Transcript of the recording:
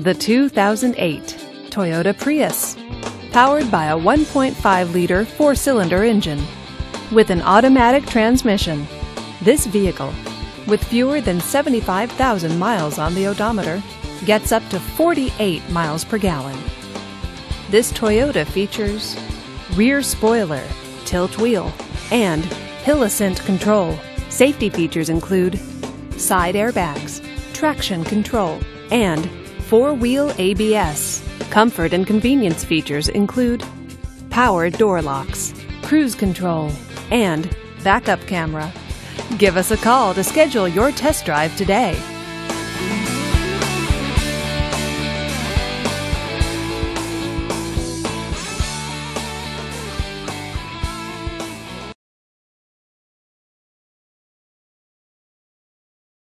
The 2008 Toyota Prius, powered by a 1.5-liter four-cylinder engine. With an automatic transmission, this vehicle, with fewer than 75,000 miles on the odometer, gets up to 48 miles per gallon. This Toyota features rear spoiler, tilt wheel, and hill ascent control. Safety features include side airbags, traction control, and four-wheel ABS. Comfort and convenience features include power door locks, cruise control, and backup camera. Give us a call to schedule your test drive today.